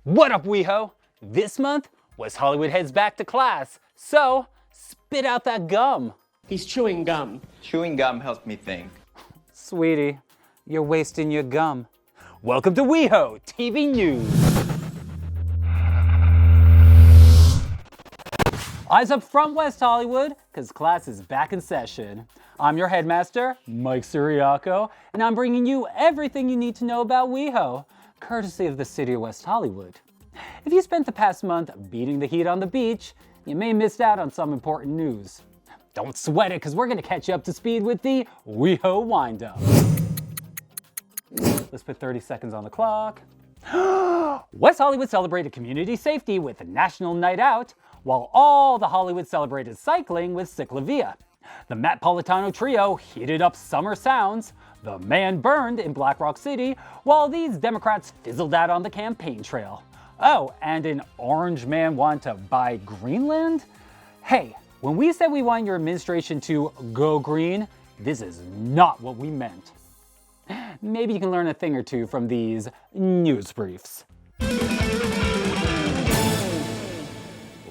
What up, WeHo? This month, West Hollywood heads back to class, so spit out that gum. He's chewing gum. Chewing gum helps me think. Sweetie, you're wasting your gum. Welcome to WeHoTV News. Eyes up front, West Hollywood, because class is back in session. I'm your headmaster, Mike Siriaco, and I'm bringing you everything you need to know about WeHo, courtesy of the city of West Hollywood. If you spent the past month beating the heat on the beach, you may have missed out on some important news. Don't sweat it, because we're going to catch you up to speed with the WeHo Wind-Up. Let's put 30 seconds on the clock. West Hollywood celebrated community safety with a National Night Out, while all the Hollywood celebrated cycling with CicLAvia. The Matt Politano trio heated up summer sounds, the man burned in Black Rock City, while these Democrats fizzled out on the campaign trail. Oh, and an orange man want to buy Greenland? Hey, when we said we want your administration to go green, this is not what we meant. Maybe you can learn a thing or two from these news briefs.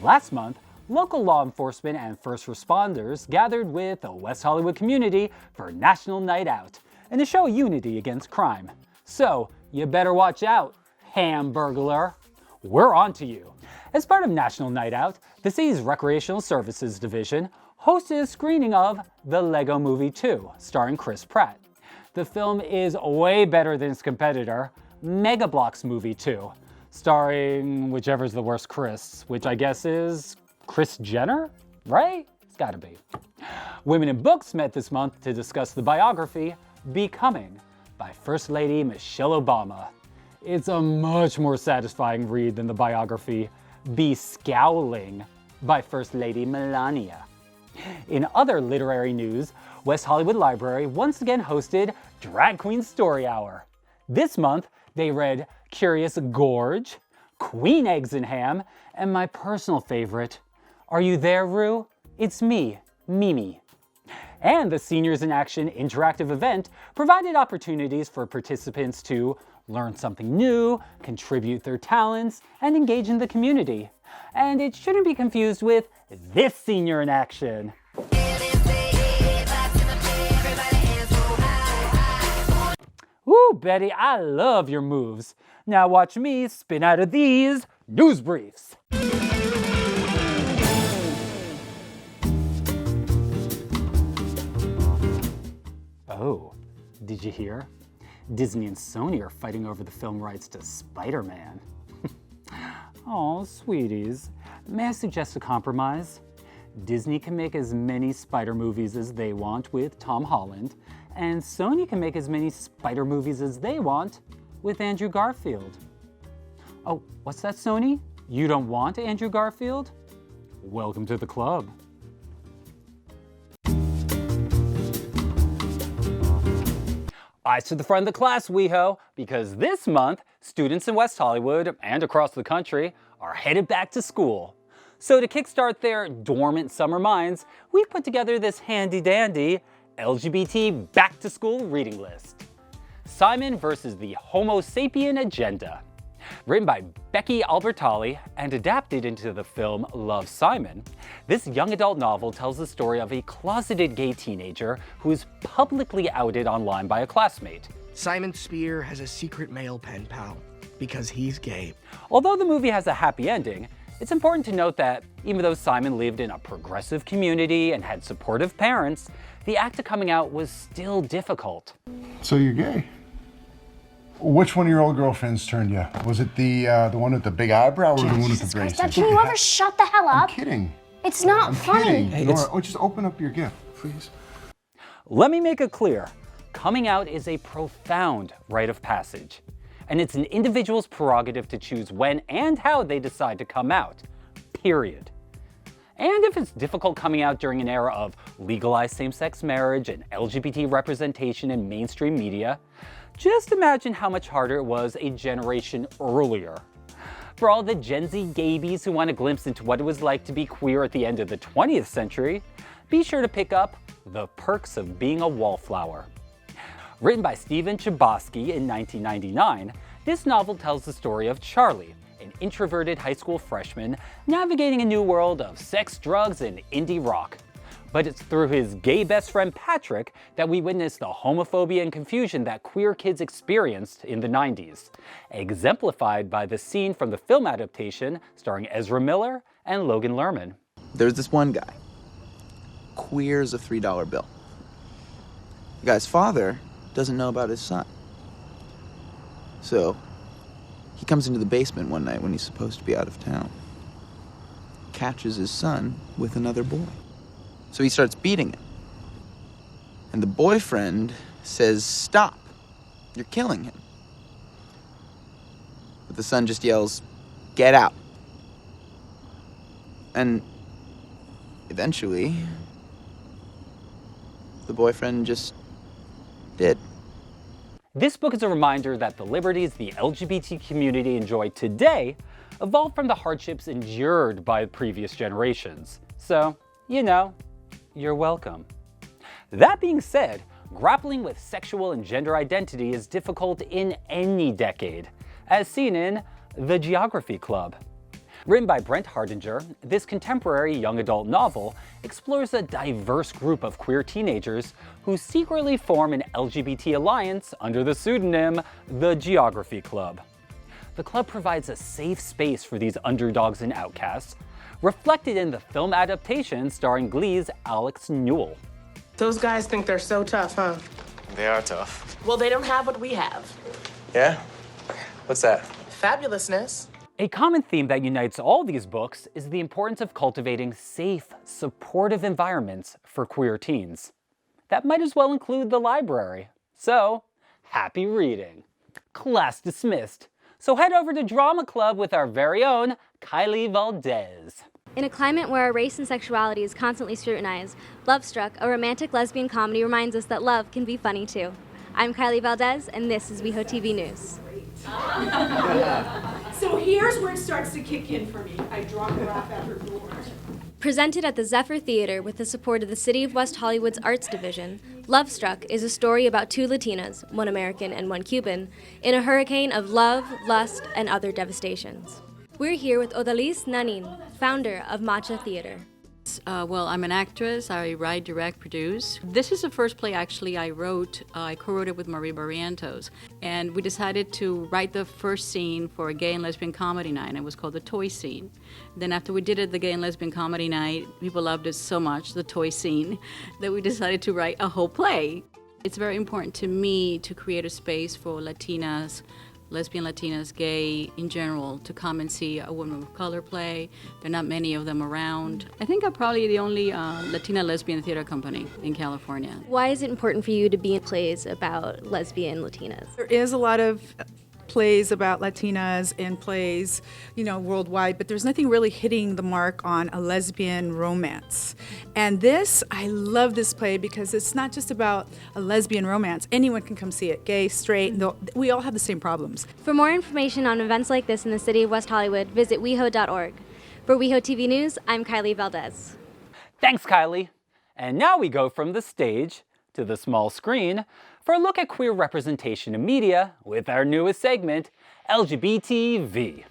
Last month, local law enforcement and first responders gathered with the West Hollywood community for National Night Out and to show unity against crime. So, you better watch out, Hamburglar. We're on to you. As part of National Night Out, the city's Recreational Services Division hosted a screening of The Lego Movie 2, starring Chris Pratt. The film is way better than its competitor, Mega Bloks Movie 2, starring whichever's the worst Chris, which I guess is Kris Jenner, right? It's gotta be. Women in Books met this month to discuss the biography, Becoming, by First Lady Michelle Obama. It's a much more satisfying read than the biography, Be Scowling, by First Lady Melania. In other literary news, West Hollywood Library once again hosted Drag Queen Story Hour. This month, they read Curious Gorge, Queen Eggs and Ham, and my personal favorite, Are You There, Rue? It's me, Mimi. And the Seniors in Action interactive event provided opportunities for participants to learn something new, contribute their talents, and engage in the community. And it shouldn't be confused with this Senior in Action. Woo, Betty, I love your moves. Now watch me spin out of these news briefs. Oh, did you hear? Disney and Sony are fighting over the film rights to Spider-Man. Oh, sweeties. May I suggest a compromise? Disney can make as many Spider movies as they want with Tom Holland, and Sony can make as many Spider movies as they want with Andrew Garfield. Oh, what's that, Sony? You don't want Andrew Garfield? Welcome to the club. Eyes to the front of the class, WeHo, because this month, students in West Hollywood and across the country are headed back to school. So to kickstart their dormant summer minds, we've put together this handy-dandy LGBT Back to School Reading List. Simon versus the Homo Sapien Agenda. Written by Becky Albertalli and adapted into the film Love, Simon, this young adult novel tells the story of a closeted gay teenager who is publicly outed online by a classmate. Simon Spear has a secret male pen pal because he's gay. Although the movie has a happy ending, it's important to note that even though Simon lived in a progressive community and had supportive parents, the act of coming out was still difficult. So you're gay? Which one of your old girlfriends turned you? Was it the one with the big eyebrow or the one with the braces? Dad, can you ever shut the hell up? I'm kidding. It's not I'm funny. kidding. Hey, Nora, just open up your gift, please. Let me make it clear. Coming out is a profound rite of passage, and it's an individual's prerogative to choose when and how they decide to come out, period. And if it's difficult coming out during an era of legalized same-sex marriage and LGBT representation in mainstream media, just imagine how much harder it was a generation earlier. For all the Gen Z gaybies who want a glimpse into what it was like to be queer at the end of the 20th century, be sure to pick up The Perks of Being a Wallflower. Written by Stephen Chbosky in 1999, this novel tells the story of Charlie, an introverted high school freshman navigating a new world of sex, drugs, and indie rock. But it's through his gay best friend Patrick that we witness the homophobia and confusion that queer kids experienced in the 90s, exemplified by the scene from the film adaptation starring Ezra Miller and Logan Lerman. There's this one guy, queer as a $3 bill. The guy's father doesn't know about his son. So he comes into the basement one night when he's supposed to be out of town, catches his son with another boy. So he starts beating him. And the boyfriend says, "Stop, you're killing him." But the son just yells, "Get out." And eventually, the boyfriend just did. This book is a reminder that the liberties the LGBT community enjoy today evolved from the hardships endured by previous generations. So, you're welcome. That being said, grappling with sexual and gender identity is difficult in any decade, as seen in The Geography Club. Written by Brent Hardinger, this contemporary young adult novel explores a diverse group of queer teenagers who secretly form an LGBT alliance under the pseudonym The Geography Club. The club provides a safe space for these underdogs and outcasts, reflected in the film adaptation starring Glee's Alex Newell. Those guys think they're so tough, huh? They are tough. Well, they don't have what we have. Yeah? What's that? Fabulousness. A common theme that unites all these books is the importance of cultivating safe, supportive environments for queer teens. That might as well include the library. So, happy reading. Class dismissed. So head over to Drama Club with our very own Kylie Valdez. In a climate where our race and sexuality is constantly scrutinized, Lovestruck, a romantic lesbian comedy, reminds us that love can be funny too. I'm Kylie Valdez, and this is WeHoTV News. So here's where it starts to kick in for me. I drop her off at her door. Presented at the Zephyr Theater with the support of the City of West Hollywood's Arts Division, Lovestruck is a story about two Latinas, one American and one Cuban, in a hurricane of love, lust, and other devastations. We're here with Odalis Nanin, founder of Matcha Theater. Well, I'm an actress. I write, direct, produce. This is the first play actually I wrote. I co-wrote it with Marie Barrientos. And we decided to write the first scene for a gay and lesbian comedy night. It was called The Toy Scene. Then after we did it, the gay and lesbian comedy night, people loved it so much, the toy scene, that we decided to write a whole play. It's very important to me to create a space for Latinas, lesbian, Latinas, gay in general, to come and see a woman of color play. There are not many of them around. I think I'm probably the only Latina lesbian theater company in California. Why is it important for you to be in plays about lesbian Latinas? There is a lot of plays about Latinas and plays, worldwide, but there's nothing really hitting the mark on a lesbian romance. And I love this play because it's not just about a lesbian romance. Anyone can come see it, gay, straight, we all have the same problems. For more information on events like this in the City of West Hollywood, visit WeHo.org. For WeHoTV News, I'm Kylie Valdez. Thanks, Kylie. And now we go from the stage to the small screen for a look at queer representation in media with our newest segment, LGBT Vie.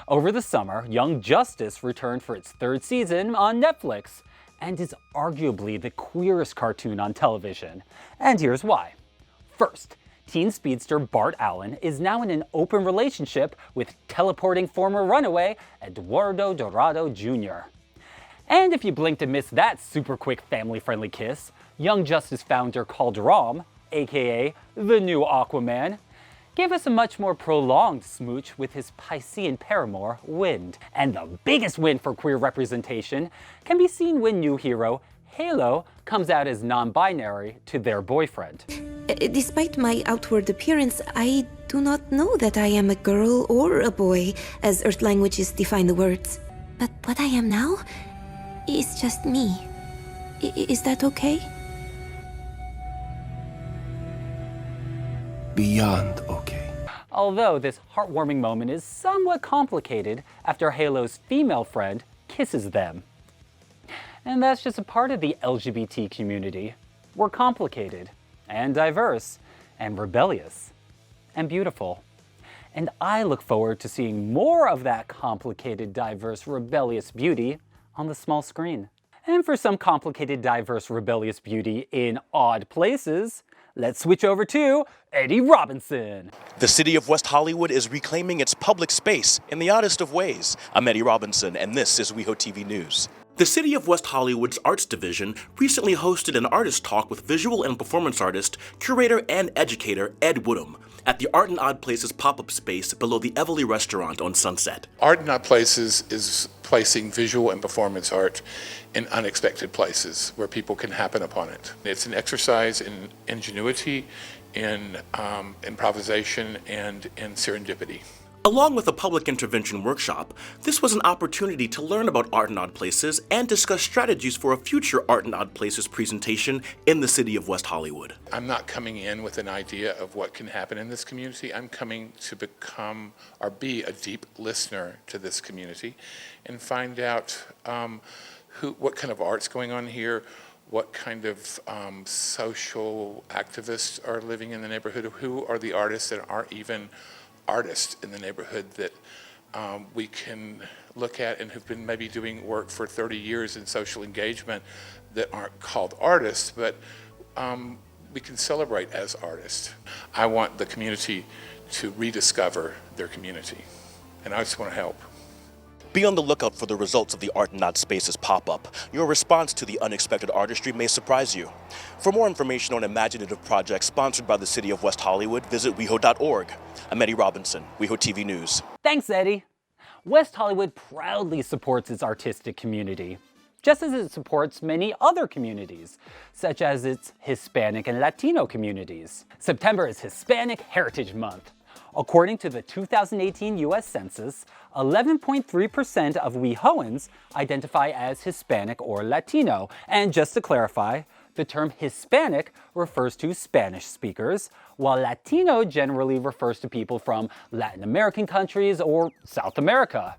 Over the summer, Young Justice returned for its third season on Netflix and is arguably the queerest cartoon on television. And here's why. First, teen speedster Bart Allen is now in an open relationship with teleporting former runaway Eduardo Dorado Jr. And if you blinked and missed that super quick family-friendly kiss, Young Justice founder Calderon, aka the new Aquaman, gave us a much more prolonged smooch with his Piscean paramour, Wind. And the biggest win for queer representation can be seen when new hero Halo comes out as non-binary to their boyfriend. Despite my outward appearance, I do not know that I am a girl or a boy, as Earth languages define the words. But what I am now is just me. Is that okay? Beyond okay. Although this heartwarming moment is somewhat complicated after Halo's female friend kisses them. And that's just a part of the LGBT community. We're complicated, and diverse, and rebellious, and beautiful. And I look forward to seeing more of that complicated, diverse, rebellious beauty on the small screen. And for some complicated, diverse, rebellious beauty in odd places, let's switch over to Eddie Robinson. The city of West Hollywood is reclaiming its public space in the oddest of ways. I'm Eddie Robinson, and this is WeHoTV News. The City of West Hollywood's Arts Division recently hosted an artist talk with visual and performance artist, curator, and educator Ed Woodham at the Art in Odd Places pop-up space below the Everly restaurant on Sunset. Art in Odd Places is placing visual and performance art in unexpected places where people can happen upon it. It's an exercise in ingenuity, in improvisation, and in serendipity. Along with a public intervention workshop, this was an opportunity to learn about Art in Odd Places and discuss strategies for a future Art in Odd Places presentation in the city of West Hollywood. I'm not coming in with an idea of what can happen in this community. I'm coming to become or be a deep listener to this community and find out what kind of art's going on here, what kind of social activists are living in the neighborhood, who are the artists that aren't even artists in the neighborhood that we can look at and who've been maybe doing work for 30 years in social engagement that aren't called artists, but we can celebrate as artists. I want the community to rediscover their community, and I just want to help. Be on the lookout for the results of the Art in Odd Spaces pop-up. Your response to the unexpected artistry may surprise you. For more information on imaginative projects sponsored by the City of West Hollywood, visit WeHo.org. I'm Eddie Robinson, WeHoTV News. Thanks, Eddie. West Hollywood proudly supports its artistic community, just as it supports many other communities, such as its Hispanic and Latino communities. September is Hispanic Heritage Month. According to the 2018 U.S. Census, 11.3% of WeHoans identify as Hispanic or Latino. And just to clarify, the term Hispanic refers to Spanish speakers, while Latino generally refers to people from Latin American countries or South America.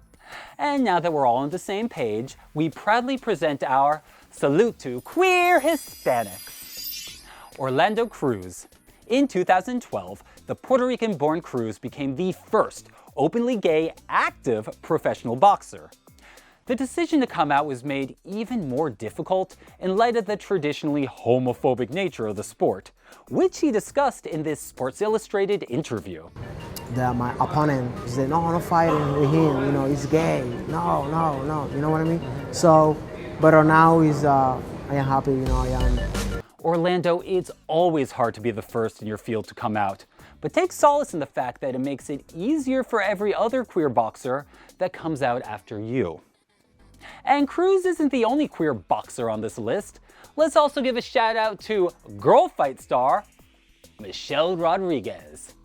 And now that we're all on the same page, we proudly present our Salute to Queer Hispanics. Orlando Cruz. In 2012, the Puerto Rican-born Cruz became the first openly gay, active professional boxer. The decision to come out was made even more difficult in light of the traditionally homophobic nature of the sport, which he discussed in this Sports Illustrated interview. My opponent said, no, I'm not fighting with him, he's gay. No, you know what I mean? So, but now I am happy, I am. Orlando, it's always hard to be the first in your field to come out, but take solace in the fact that it makes it easier for every other queer boxer that comes out after you. And Cruz isn't the only queer boxer on this list. Let's also give a shout out to girl fight star, Michelle Rodriguez.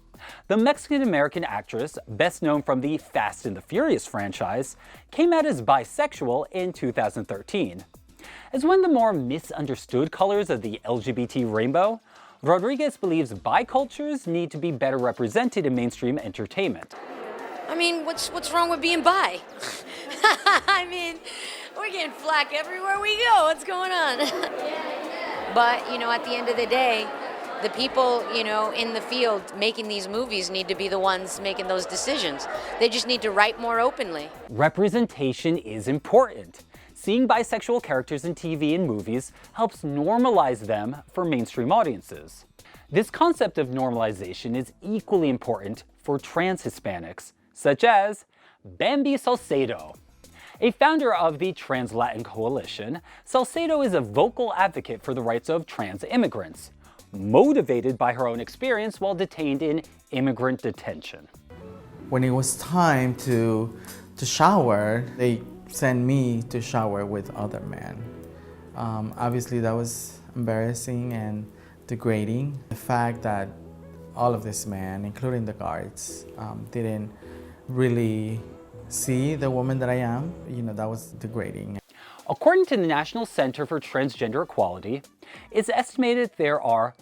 The Mexican-American actress, best known from the Fast and the Furious franchise, came out as bisexual in 2013. As one of the more misunderstood colors of the LGBT rainbow, Rodriguez believes bicultures need to be better represented in mainstream entertainment. I mean, what's wrong with being bi? I mean, we're getting flack everywhere we go. What's going on? But, at the end of the day, the people, in the field making these movies need to be the ones making those decisions. They just need to write more openly. Representation is important. Seeing bisexual characters in TV and movies helps normalize them for mainstream audiences. This concept of normalization is equally important for trans Hispanics, such as Bambi Salcedo. A founder of the Trans Latin Coalition, Salcedo is a vocal advocate for the rights of trans immigrants, motivated by her own experience while detained in immigrant detention. When it was time to shower, they sent me to shower with other men. Obviously that was embarrassing and degrading. The fact that all of these men, including the guards, didn't really see the woman that I am, that was degrading. According to the National Center for Transgender Equality, it's estimated there are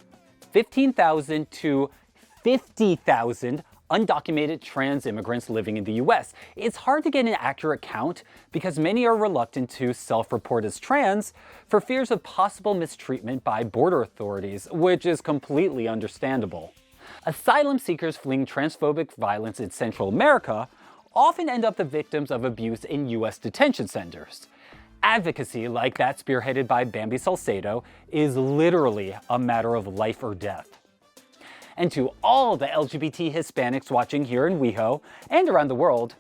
15,000 to 50,000 undocumented trans immigrants living in the US. It's hard to get an accurate count because many are reluctant to self-report as trans for fears of possible mistreatment by border authorities, which is completely understandable. Asylum seekers fleeing transphobic violence in Central America often end up the victims of abuse in U.S. detention centers. Advocacy like that spearheaded by Bambi Salcedo is literally a matter of life or death. And to all the LGBT Hispanics watching here in WeHo and around the world,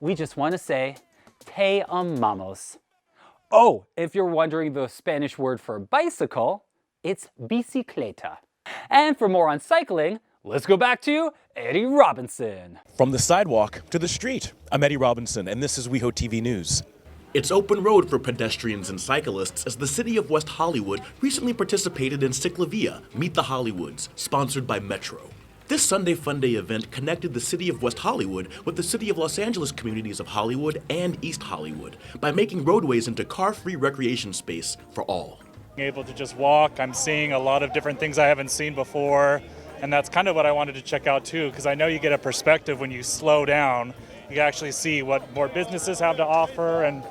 we just want to say, te amamos. Oh, if you're wondering the Spanish word for bicycle, it's bicicleta. And for more on cycling, let's go back to Eddie Robinson. From the sidewalk to the street, I'm Eddie Robinson, and this is WeHoTV News. It's open road for pedestrians and cyclists as the city of West Hollywood recently participated in CicLAvia, Meet the Hollywoods, sponsored by Metro. This Sunday Fun Day event connected the city of West Hollywood with the city of Los Angeles communities of Hollywood and East Hollywood by making roadways into car-free recreation space for all. Able to just walk, I'm seeing a lot of different things I haven't seen before, and that's kind of what I wanted to check out too, because I know you get a perspective when you slow down. You can actually see what more businesses have to offer and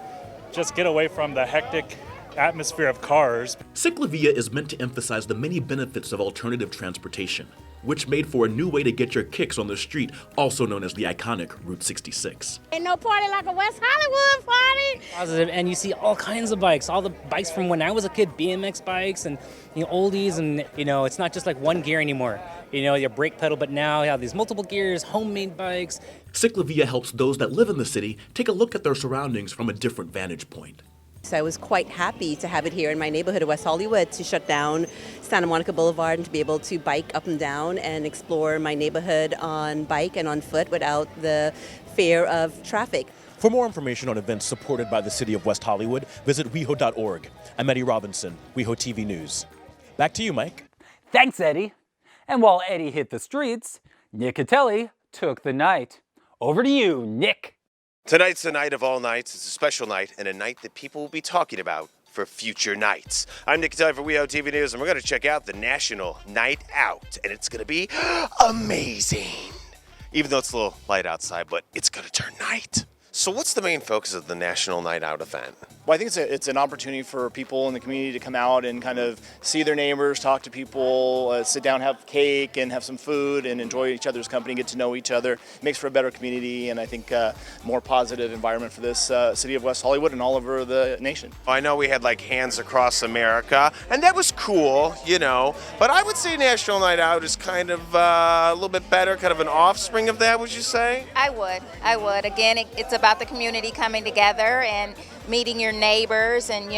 just get away from the hectic atmosphere of cars. CicLAvia is meant to emphasize the many benefits of alternative transportation, which made for a new way to get your kicks on the street, also known as the iconic Route 66. Ain't no party like a West Hollywood party. Positive, and you see all kinds of bikes, all the bikes from when I was a kid, BMX bikes and oldies, and it's not just like one gear anymore. Your brake pedal, but now you have these multiple gears, homemade bikes. CicLAvia helps those that live in the city take a look at their surroundings from a different vantage point. So I was quite happy to have it here in my neighborhood of West Hollywood, to shut down Santa Monica Boulevard and to be able to bike up and down and explore my neighborhood on bike and on foot without the fear of traffic. For more information on events supported by the city of West Hollywood, visit WeHo.org. I'm Eddie Robinson, WeHoTV News. Back to you, Mike. Thanks, Eddie. And while Eddie hit the streets, Nick Catelli took the night. Over to you, Nick. Tonight's the night of all nights. It's a special night and a night that people will be talking about for future nights. I'm Nick Catelli for WeHoTV News, and we're going to check out the National Night Out, and it's going to be amazing. Even though it's a little light outside, but it's going to turn night. So what's the main focus of the National Night Out event? Well, I think it's an opportunity for people in the community to come out and kind of see their neighbors, talk to people, sit down, have cake and have some food and enjoy each other's company, get to know each other. It makes for a better community and I think a more positive environment for this city of West Hollywood and all over the nation. I know we had like Hands Across America, and that was cool, but I would say National Night Out is kind of a little bit better, kind of an offspring of that, would you say? I would. Again, it's about the community coming together and meeting your neighbors and,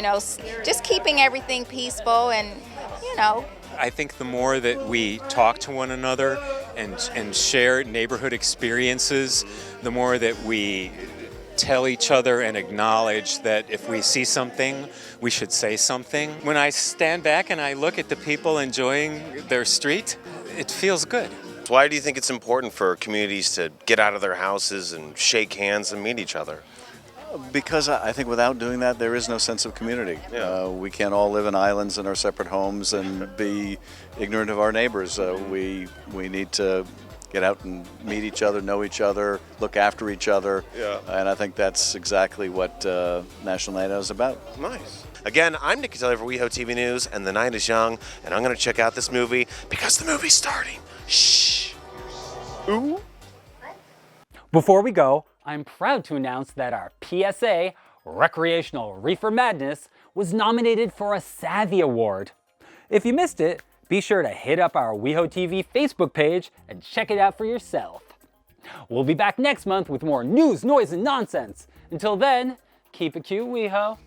just keeping everything peaceful and, I think the more that we talk to one another and share neighborhood experiences, the more that we tell each other and acknowledge that if we see something, we should say something. When I stand back and I look at the people enjoying their street, it feels good. Why do you think it's important for communities to get out of their houses and shake hands and meet each other? Because I think without doing that, there is no sense of community. Yeah. We can't all live in islands in our separate homes and be ignorant of our neighbors. We need to get out and meet each other, know each other, look after each other. Yeah. And I think that's exactly what National Night Out is about. Nice. Again, I'm Nick Catelli for WeHoTV News, and the night is young, and I'm going to check out this movie because the movie's starting. Shh. Ooh. Before we go, I'm proud to announce that our PSA, Recreational Reefer Madness, was nominated for a Savvy Award. If you missed it, be sure to hit up our WeHoTV Facebook page and check it out for yourself. We'll be back next month with more news, noise, and nonsense. Until then, keep it cute, WeHo.